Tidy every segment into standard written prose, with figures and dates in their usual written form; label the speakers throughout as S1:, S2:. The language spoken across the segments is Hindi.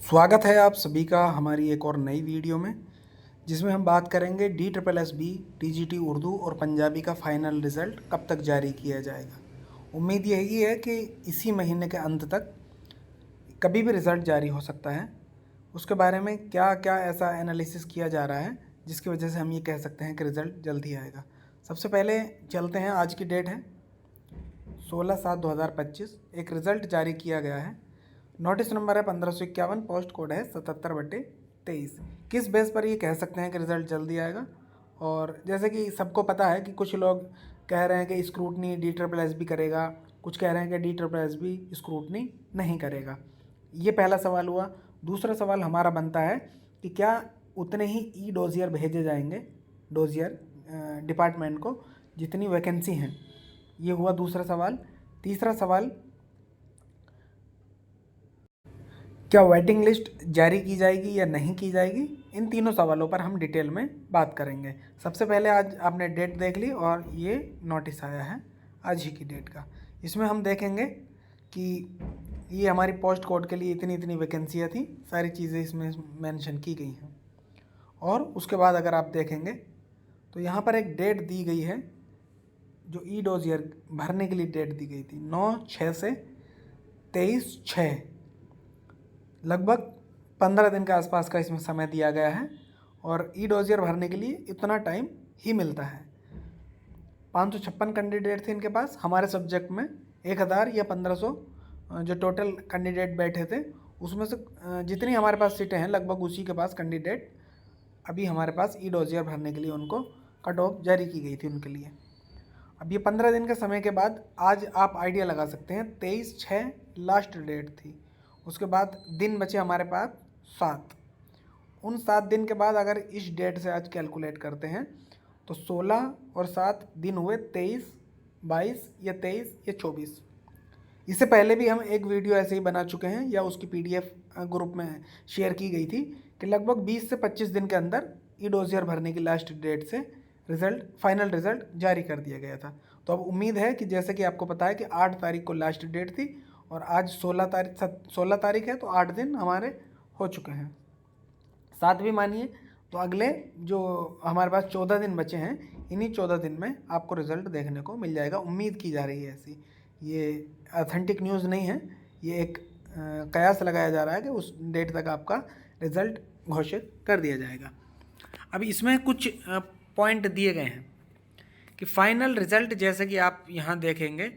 S1: स्वागत है आप सभी का हमारी एक और नई वीडियो में, जिसमें हम बात करेंगे DSSB TGT उर्दू और पंजाबी का फाइनल रिज़ल्ट कब तक जारी किया जाएगा। उम्मीद यही है कि इसी महीने के अंत तक कभी भी रिज़ल्ट जारी हो सकता है। उसके बारे में क्या क्या ऐसा एनालिसिस किया जा रहा है जिसकी वजह से हम ये कह सकते हैं कि रिज़ल्ट जल्द ही आएगा। सबसे पहले चलते हैं, आज की डेट है 16/7/2025। एक रिज़ल्ट जारी किया गया है। नोटिस नंबर है 1551, पोस्ट कोड है 77/23। किस बेस पर ये कह सकते हैं कि रिज़ल्ट जल्दी आएगा? और जैसे कि सबको पता है कि कुछ लोग कह रहे हैं कि स्क्रूटनी DSSB करेगा, कुछ कह रहे हैं कि DSSB स्क्रूटनी नहीं करेगा। ये पहला सवाल हुआ। दूसरा सवाल हमारा बनता है कि क्या उतने ही ई डोजियर भेजे जाएंगे डोजियर डिपार्टमेंट को जितनी वैकेंसी हैं? ये हुआ दूसरा सवाल। तीसरा सवाल, क्या वेटिंग लिस्ट जारी की जाएगी या नहीं की जाएगी? इन तीनों सवालों पर हम डिटेल में बात करेंगे। सबसे पहले आज आपने डेट देख ली और ये नोटिस आया है आज ही की डेट का। इसमें हम देखेंगे कि ये हमारी पोस्ट कोड के लिए इतनी इतनी वैकेंसियाँ थी, सारी चीज़ें इसमें मेंशन की गई हैं। और उसके बाद अगर आप देखेंगे तो यहाँ पर एक डेट दी गई है, जो ई डोजियर भरने के लिए डेट दी गई थी 9/6 से 23/6, लगभग 15 दिन के आसपास का इसमें समय दिया गया है। और ई डोजियर भरने के लिए इतना टाइम ही मिलता है। 556 कैंडिडेट थे इनके पास। हमारे सब्जेक्ट में 1000 या 1500 जो टोटल कैंडिडेट बैठे थे, उसमें से जितनी हमारे पास सीटें हैं लगभग उसी के पास कैंडिडेट अभी हमारे पास ई डोजियर भरने के लिए उनको कट ऑफ जारी की गई थी उनके लिए। अब ये 15 दिन के समय के बाद आज आप आइडिया लगा सकते हैं 23/6 लास्ट डेट थी। उसके बाद दिन बचे हमारे पास 7। उन 7 दिन के बाद अगर इस डेट से आज कैलकुलेट करते हैं तो 16 और 7 दिन हुए 23, 22 या 23 या 24। इससे पहले भी हम एक वीडियो ऐसे ही बना चुके हैं, या उसकी PDF ग्रुप में शेयर की गई थी कि लगभग 20 से 25 दिन के अंदर ई डोजियर भरने की लास्ट डेट से फाइनल रिज़ल्ट जारी कर दिया गया था। तो अब उम्मीद है कि जैसे कि आपको पता है कि 8 तारीख को लास्ट डेट थी और आज 16 तारीख है, तो 8 दिन हमारे हो चुके हैं। 7 भी मानिए तो अगले जो हमारे पास 14 दिन बचे हैं, इन्हीं 14 दिन में आपको रिज़ल्ट देखने को मिल जाएगा। उम्मीद की जा रही है ऐसी। ये ऑथेंटिक न्यूज़ नहीं है, ये एक कयास लगाया जा रहा है कि उस डेट तक आपका रिज़ल्ट घोषित कर दिया जाएगा। अब इसमें कुछ पॉइंट दिए गए हैं कि फाइनल रिज़ल्ट, जैसे कि आप यहाँ देखेंगे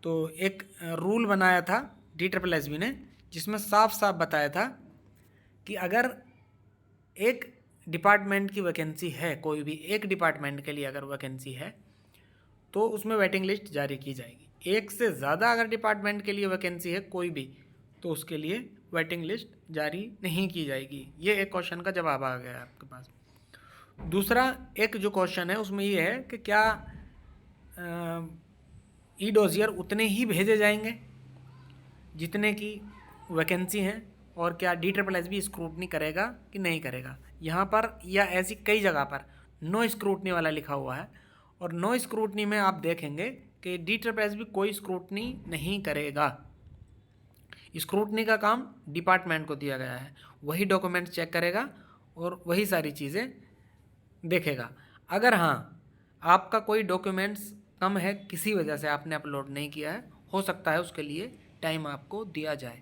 S1: तो एक रूल बनाया था DSSB ने, जिसमें साफ साफ बताया था कि अगर एक डिपार्टमेंट की वैकेंसी है, कोई भी एक डिपार्टमेंट के लिए अगर वैकेंसी है तो उसमें वेटिंग लिस्ट जारी की जाएगी। एक से ज़्यादा अगर डिपार्टमेंट के लिए वैकेंसी है कोई भी, तो उसके लिए वेटिंग लिस्ट जारी नहीं की जाएगी। ये एक क्वेश्चन का जवाब आ गया है आपके पास। दूसरा एक जो क्वेश्चन है उसमें ये है कि क्या ई डोजियर उतने ही भेजे जाएंगे जितने की वैकेंसी हैं, और क्या DSSB स्क्रूटनी करेगा कि नहीं करेगा। यहाँ पर या ऐसी कई जगह पर नो स्क्रूटनी वाला लिखा हुआ है, और नो स्क्रूटनी में आप देखेंगे कि DSSB कोई स्क्रूटनी नहीं करेगा। स्क्रूटनी का काम डिपार्टमेंट को दिया गया है, वही डॉक्यूमेंट चेक करेगा और वही सारी चीज़ें देखेगा। अगर हाँ आपका कोई डॉक्यूमेंट्स कम है, किसी वजह से आपने अपलोड नहीं किया है, हो सकता है उसके लिए टाइम आपको दिया जाए,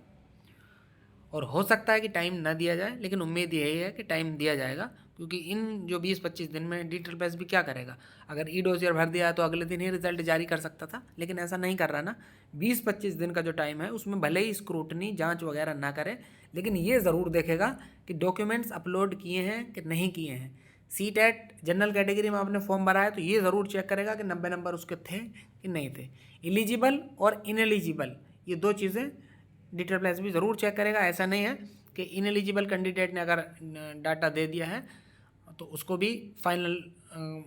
S1: और हो सकता है कि टाइम ना दिया जाए, लेकिन उम्मीद यही है कि टाइम दिया जाएगा। क्योंकि इन जो 20-25 दिन में DSSB क्या करेगा? अगर ई डोजियर भर दिया है तो अगले दिन ही रिजल्ट जारी कर सकता था, लेकिन ऐसा नहीं कर रहा ना। 20-25 दिन का जो टाइम है उसमें भले ही स्क्रूटनी जांच वगैरह ना करे, लेकिन ये ज़रूर देखेगा कि डॉक्यूमेंट्स अपलोड किए हैं कि नहीं किए हैं। CTET जनरल कैटेगरी में आपने फॉर्म भरा है तो ये ज़रूर चेक करेगा कि 90 नंबर उसके थे कि नहीं थे। एलिजिबल और इनएलिजिबल, ये दो चीज़ें DSSB ज़रूर चेक करेगा। ऐसा नहीं है कि इनएलिजिबल कैंडिडेट ने अगर डाटा दे दिया है तो उसको भी फाइनल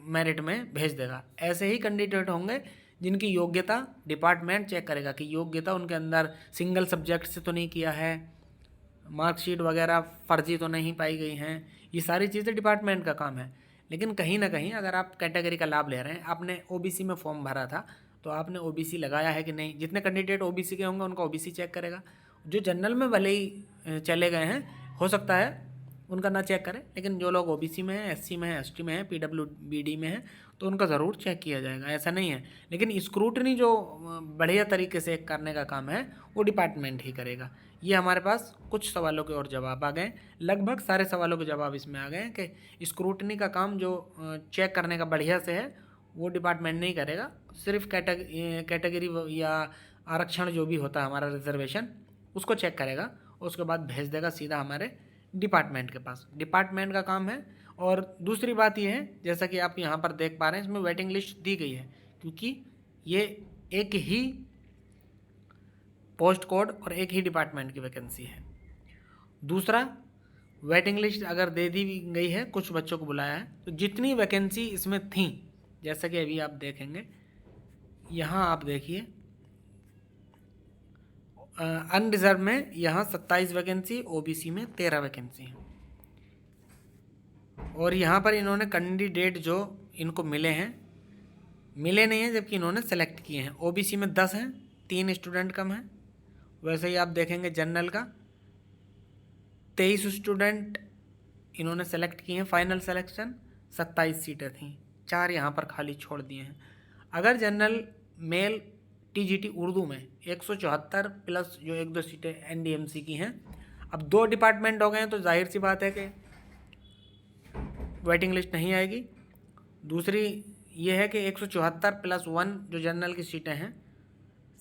S1: मेरिट में भेज देगा। ऐसे ही कैंडिडेट होंगे जिनकी योग्यता डिपार्टमेंट चेक करेगा कि योग्यता उनके अंदर सिंगल सब्जेक्ट से तो नहीं किया है, मार्कशीट वगैरह फर्जी तो नहीं पाई गई हैं। ये सारी चीज़ें डिपार्टमेंट का काम है। लेकिन कहीं ना कहीं अगर आप कैटेगरी का लाभ ले रहे हैं, आपने OBC में फॉर्म भरा था तो आपने OBC लगाया है कि नहीं। जितने कैंडिडेट OBC के होंगे उनका OBC चेक करेगा। जो जनरल में भले ही चले गए हैं, हो सकता है उनका ना चेक करें, लेकिन जो लोग ओबीसी में हैं, एससी में हैं, एसटी में हैं, पीडब्ल्यूबीडी में हैं, तो उनका ज़रूर चेक किया जाएगा, ऐसा नहीं है। लेकिन स्क्रूटनी जो बढ़िया तरीके से करने का काम है वो डिपार्टमेंट ही करेगा। ये हमारे पास कुछ सवालों के और जवाब आ गए, लगभग सारे सवालों के जवाब इसमें आ गए हैं कि स्क्रूटनी का काम जो चेक करने का बढ़िया से है वो डिपार्टमेंट नहीं करेगा, सिर्फ कैटेगरी या आरक्षण जो भी होता है हमारा रिजर्वेशन उसको चेक करेगा, उसके बाद भेज देगा सीधा हमारे डिपार्टमेंट के पास। डिपार्टमेंट का काम है। और दूसरी बात ये है, जैसा कि आप यहाँ पर देख पा रहे हैं, इसमें वेटिंग लिस्ट दी गई है क्योंकि ये एक ही पोस्ट कोड और एक ही डिपार्टमेंट की वैकेंसी है। दूसरा, वेटिंग लिस्ट अगर दे दी गई है, कुछ बच्चों को बुलाया है, तो जितनी वैकेंसी इसमें थी, जैसा कि अभी आप देखेंगे, यहाँ आप देखिए अनरिजर्व में यहाँ 27 वैकेंसी, ओबीसी में 13 वैकेंसी है। और यहाँ पर इन्होंने कैंडिडेट जो इनको मिले हैं, मिले नहीं हैं, जबकि इन्होंने सेलेक्ट किए हैं। ओबीसी में 10 हैं, 3 स्टूडेंट कम हैं। वैसे ही आप देखेंगे जनरल का 23 स्टूडेंट इन्होंने सेलेक्ट किए हैं, फाइनल सिलेक्शन 27 सीटें थीं, 4 यहाँ पर खाली छोड़ दिए हैं। अगर जनरल मेल टीजीटी उर्दू में 174 प्लस जो 1-2 सीटें एनडीएमसी की हैं, अब 2 डिपार्टमेंट हो गए हैं तो जाहिर सी बात है कि वेटिंग लिस्ट नहीं आएगी। दूसरी ये है कि 174 प्लस 1 जो जनरल की सीटें हैं,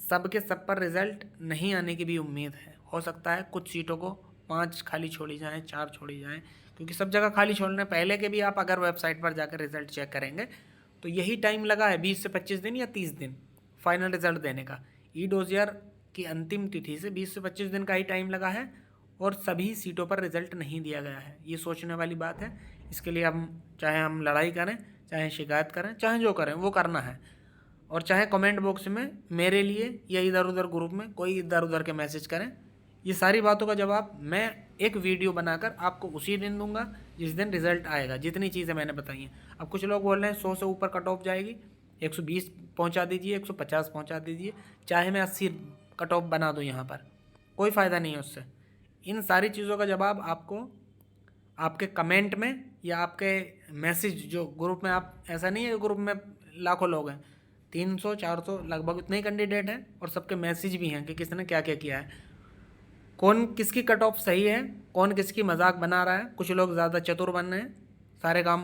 S1: सब के सब पर रिज़ल्ट नहीं आने की भी उम्मीद है। हो सकता है कुछ सीटों को 5 खाली छोड़ी जाएँ, 4 छोड़ी जाएँ, क्योंकि सब जगह खाली छोड़ने पहले के भी आप अगर वेबसाइट पर जाकर रिज़ल्ट चेक करेंगे तो यही टाइम लगा है 20 से 25 दिन या 30 दिन फाइनल रिज़ल्ट देने का। ई डोजियर की अंतिम तिथि से 20 से 25 दिन का ही टाइम लगा है और सभी सीटों पर रिज़ल्ट नहीं दिया गया है। ये सोचने वाली बात है। इसके लिए चाहे हम लड़ाई करें, चाहे शिकायत करें, चाहे जो करें वो करना है। और चाहे कमेंट बॉक्स में मेरे लिए या इधर उधर ग्रुप में कोई इधर उधर के मैसेज करें, ये सारी बातों का जवाब मैं एक वीडियो बनाकर आपको उसी दिन दूंगा जिस दिन रिज़ल्ट आएगा, जितनी चीज़ें मैंने बताई हैं। अब कुछ लोग बोल रहे हैं 100 से ऊपर कट ऑफ जाएगी, 120 पहुंचा दीजिए, 150 पहुंचा दीजिए, चाहे मैं 80 कट ऑफ बना दूं, यहाँ पर कोई फ़ायदा नहीं है उससे। इन सारी चीज़ों का जवाब आपको आपके कमेंट में या आपके मैसेज जो ग्रुप में, आप ऐसा नहीं है ग्रुप में लाखों लोग हैं, 300-400 लगभग उतने ही कैंडिडेट हैं और सबके मैसेज भी हैं कि किसने क्या क्या किया है, कौन किसकी कट ऑफ सही है, कौन किसकी मजाक बना रहा है। कुछ लोग ज़्यादा चतुर बन रहे हैं, सारे काम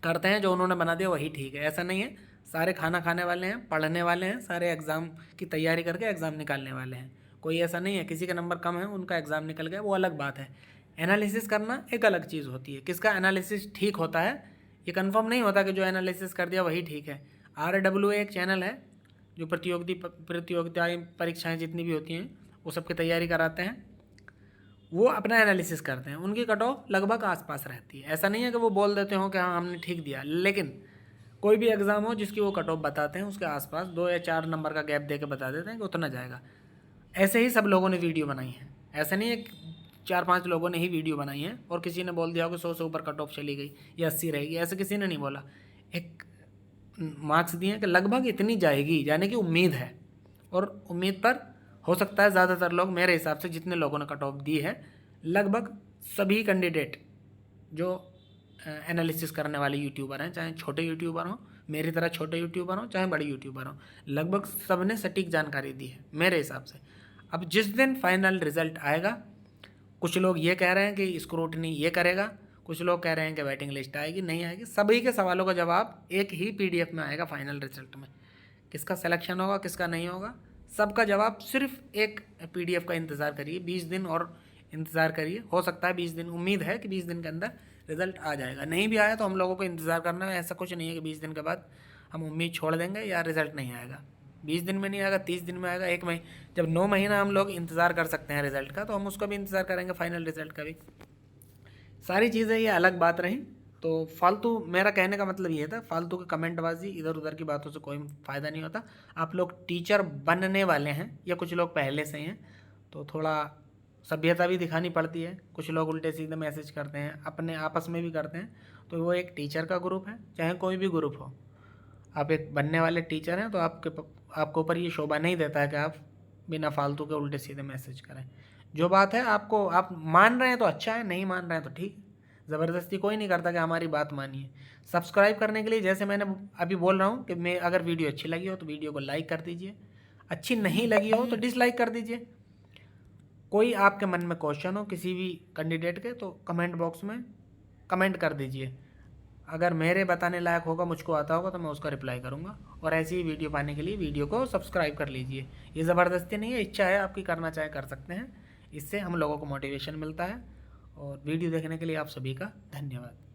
S1: करते हैं जो उन्होंने बना दिया वही ठीक है, ऐसा नहीं है। सारे खाना खाने वाले हैं, पढ़ने वाले हैं, सारे एग्ज़ाम की तैयारी करके एग्ज़ाम निकालने वाले हैं। कोई ऐसा नहीं है किसी का नंबर कम है उनका एग्ज़ाम निकल गया, वो अलग बात है। एनालिसिस करना एक अलग चीज़ होती है। किसका एनालिसिस ठीक होता है ये कंफर्म नहीं होता कि जो एनालिसिस कर दिया वही ठीक है। RWA एक चैनल है जो प्रतियोगिताएँ परीक्षाएँ जितनी भी होती हैं वो सब की तैयारी कराते हैं, वो अपना एनालिसिस करते हैं, उनकी कट ऑफ लगभग आसपास रहती है। ऐसा नहीं है कि वो बोल देते हो कि हाँ हमने ठीक दिया, लेकिन कोई भी एग्ज़ाम हो जिसकी वो कट ऑफ बताते हैं उसके आसपास 2 या 4 नंबर का गैप दे के बता देते हैं कि उतना जाएगा। ऐसे ही सब लोगों ने वीडियो बनाई है, ऐसा नहीं है 4-5 लोगों ने ही वीडियो बनाई है और किसी ने बोल दिया हो कि 100 से ऊपर कट ऑफ चली गई या 80 रहेगी, ऐसे किसी ने नहीं बोला। एक मार्क्स दिए कि लगभग इतनी जाएगी, जाने की उम्मीद है, और उम्मीद पर हो सकता है ज़्यादातर लोग, मेरे हिसाब से जितने लोगों ने कट ऑफ दी है, लगभग सभी कैंडिडेट जो एनालिसिस करने वाले यूट्यूबर हैं, चाहे छोटे यूट्यूबर हों, मेरी तरह छोटे यूट्यूबर हों, चाहे बड़े यूट्यूबर हों, लगभग सब ने सटीक जानकारी दी है मेरे हिसाब से। अब जिस दिन फाइनल रिज़ल्ट आएगा, कुछ लोग ये कह रहे हैं कि स्क्रूटनी ये करेगा, कुछ लोग कह रहे हैं कि वेटिंग लिस्ट आएगी, नहीं आएगी, सभी के सवालों का जवाब एक ही PDF में आएगा फाइनल रिजल्ट में। किसका सिलेक्शन होगा, किसका नहीं होगा, सबका जवाब सिर्फ एक PDF का इंतज़ार करिए, 20 दिन और इंतज़ार करिए। हो सकता है 20 दिन, उम्मीद है कि 20 दिन के अंदर रिज़ल्ट आ जाएगा। नहीं भी आया तो हम लोगों को इंतज़ार करना है, ऐसा कुछ नहीं है कि 20 दिन के बाद हम उम्मीद छोड़ देंगे या रिज़ल्ट नहीं आएगा। 20 दिन में नहीं आएगा, 30 दिन में आएगा, 1 महीने। जब 9 महीना हम लोग इंतज़ार कर सकते हैं रिज़ल्ट का, तो हम उसका भी इंतज़ार करेंगे, फाइनल रिज़ल्ट का भी। सारी चीज़ें ये अलग बात रही। तो फालतू, मेरा कहने का मतलब ये था, फालतू की कमेंटबाजी, इधर उधर की बातों से कोई फ़ायदा नहीं होता। आप लोग टीचर बनने वाले हैं या कुछ लोग पहले से हैं, तो थोड़ा सभ्यता भी दिखानी पड़ती है। कुछ लोग उल्टे सीधे मैसेज करते हैं, अपने आपस में भी करते हैं, तो वो एक टीचर का ग्रुप है, चाहे कोई भी ग्रुप हो, आप एक बनने वाले टीचर हैं, तो आपके ऊपर ये शोभा नहीं देता है कि आप बिना फालतू के उल्टे सीधे मैसेज करें। जो बात है आपको, आप मान रहे हैं तो अच्छा है, नहीं मान रहे हैं तो ठीक। ज़बरदस्ती कोई नहीं करता कि हमारी बात मानिए। सब्सक्राइब करने के लिए जैसे मैंने अभी बोल रहा हूँ कि मैं, अगर वीडियो अच्छी लगी हो तो वीडियो को लाइक कर दीजिए, अच्छी नहीं लगी हो तो डिसलाइक कर दीजिए। कोई आपके मन में क्वेश्चन हो किसी भी कैंडिडेट के तो कमेंट बॉक्स में कमेंट कर दीजिए। अगर मेरे बताने लायक होगा, मुझको आता होगा तो मैं उसका रिप्लाई करूँगा। और ऐसी ही वीडियो पाने के लिए वीडियो को सब्सक्राइब कर लीजिए। ये ज़बरदस्ती नहीं है, इच्छा है आपकी, करना चाहे कर सकते हैं। इससे हम लोगों को मोटिवेशन मिलता है। और वीडियो देखने के लिए आप सभी का धन्यवाद।